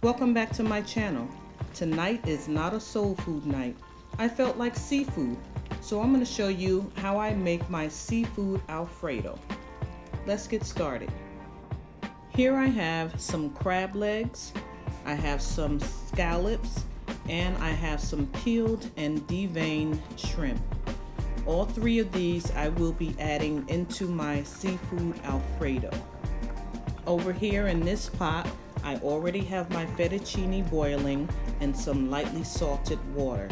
Welcome back to my channel. Tonight is not a soul food night. I felt like seafood, so I'm going to show you how I make my seafood Alfredo. Let's get started. Here I have some crab legs, I have some scallops, and I have some peeled and deveined shrimp. All three of these I will be adding into my seafood Alfredo. Over here in this pot, I already have my fettuccine boiling and some lightly salted water.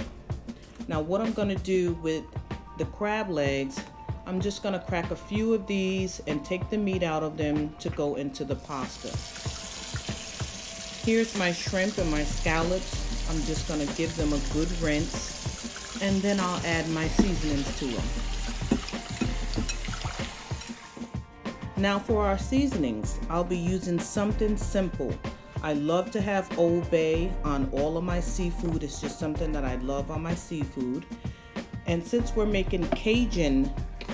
Now what I'm going to do with the crab legs, I'm just going to crack a few of these and take the meat out of them to go into the pasta. Here's my shrimp and my scallops. I'm just going to give them a good rinse, and then I'll add my seasonings to them. Now for our seasonings, I'll be using something simple. I love to have Old Bay on all of my seafood. It's just something that I love on my seafood. And since we're making Cajun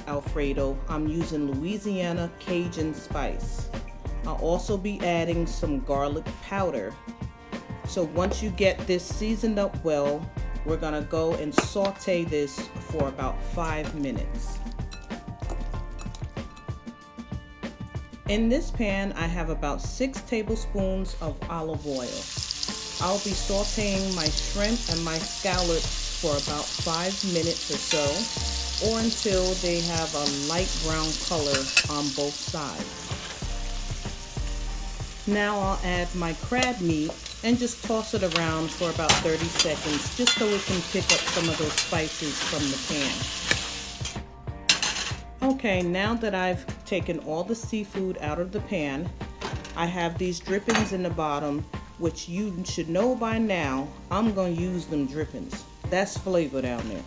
Alfredo, I'm using Louisiana Cajun spice. I'll also be adding some garlic powder. So once you get this seasoned up well, we're gonna go and saute this for about 5 minutes. In this pan, I have about 6 tablespoons of olive oil. I'll be sauteing my shrimp and my scallops for about 5 minutes or so, or until they have a light brown color on both sides. Now I'll add my crab meat and just toss it around for about 30 seconds, just so it can pick up some of those spices from the pan. Okay, now that I've taken all the seafood out of the pan, I have these drippings in the bottom, which you should know by now, I'm going to use them drippings. That's flavor down there.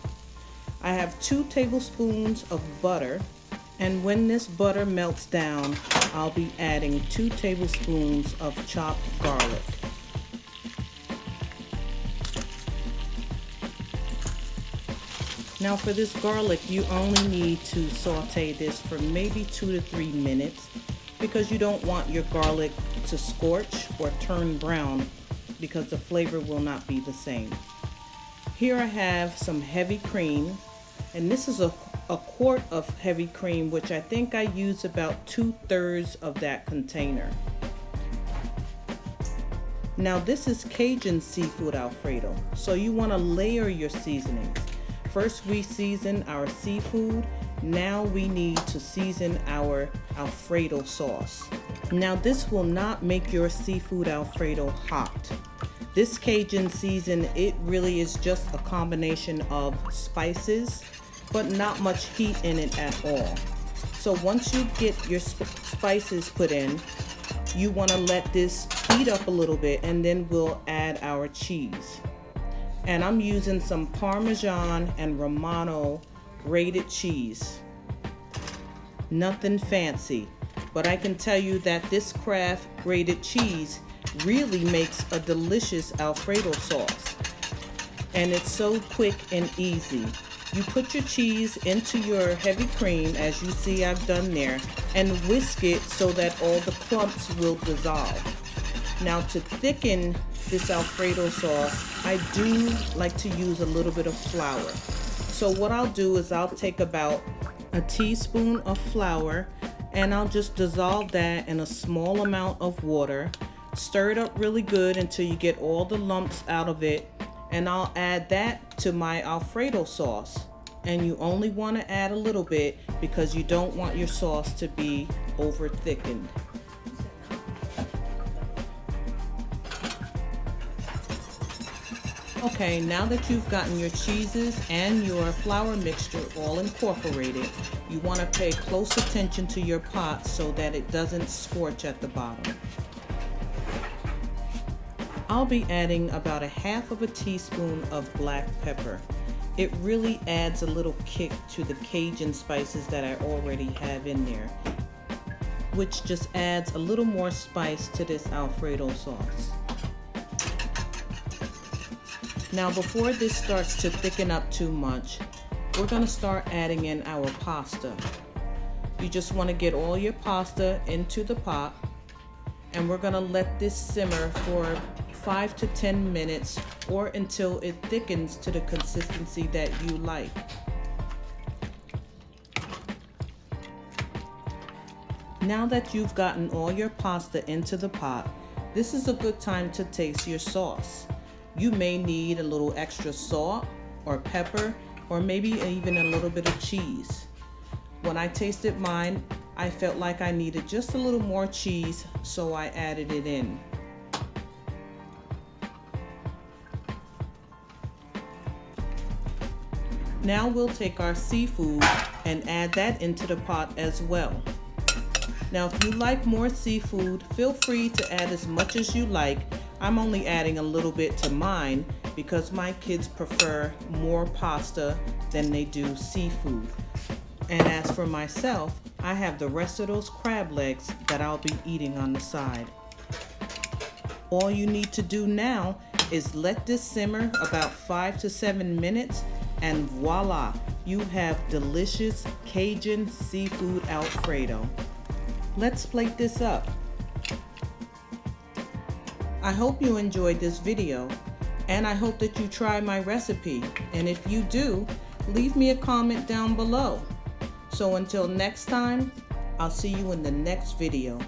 I have 2 tablespoons of butter, and when this butter melts down, I'll be adding 2 tablespoons of chopped garlic. Now for this garlic, you only need to saute this for maybe 2 to 3 minutes because you don't want your garlic to scorch or turn brown because the flavor will not be the same. Here I have some heavy cream, and this is a quart of heavy cream, which I think I use about 2/3 of that container. Now this is Cajun Seafood Alfredo, so you want to layer your seasonings. First we season our seafood, now we need to season our Alfredo sauce. Now this will not make your seafood Alfredo hot. This Cajun season, it really is just a combination of spices, but not much heat in it at all. So once you get your spices put in, you want to let this heat up a little bit, and then we'll add our cheese. And I'm using some Parmesan and Romano grated cheese. Nothing fancy, but I can tell you that this Kraft grated cheese really makes a delicious Alfredo sauce. And it's so quick and easy. You put your cheese into your heavy cream, as you see I've done there, and whisk it so that all the clumps will dissolve. Now to thicken this Alfredo sauce, I do like to use a little bit of flour. So what I'll do is I'll take about a teaspoon of flour, and I'll just dissolve that in a small amount of water. Stir it up really good until you get all the lumps out of it, and I'll add that to my Alfredo sauce. And you only want to add a little bit because you don't want your sauce to be over thickened. Okay, now that you've gotten your cheeses and your flour mixture all incorporated, you want to pay close attention to your pot so that it doesn't scorch at the bottom. I'll be adding about 1/2 teaspoon of black pepper. It really adds a little kick to the Cajun spices that I already have in there, which just adds a little more spice to this Alfredo sauce. Now before this starts to thicken up too much, we're going to start adding in our pasta. You just want to get all your pasta into the pot, and we're going to let this simmer for 5 to 10 minutes or until it thickens to the consistency that you like. Now that you've gotten all your pasta into the pot, this is a good time to taste your sauce. You may need a little extra salt or pepper, or maybe even a little bit of cheese. When I tasted mine, I felt like I needed just a little more cheese, so I added it in. Now we'll take our seafood and add that into the pot as well. Now, if you like more seafood, feel free to add as much as you like. I'm only adding a little bit to mine because my kids prefer more pasta than they do seafood. And as for myself, I have the rest of those crab legs that I'll be eating on the side. All you need to do now is let this simmer about 5 to 7 minutes, and voila, you have delicious Cajun Seafood Alfredo. Let's plate this up. I hope you enjoyed this video, and I hope that you try my recipe. And if you do, leave me a comment down below. So until next time, I'll see you in the next video.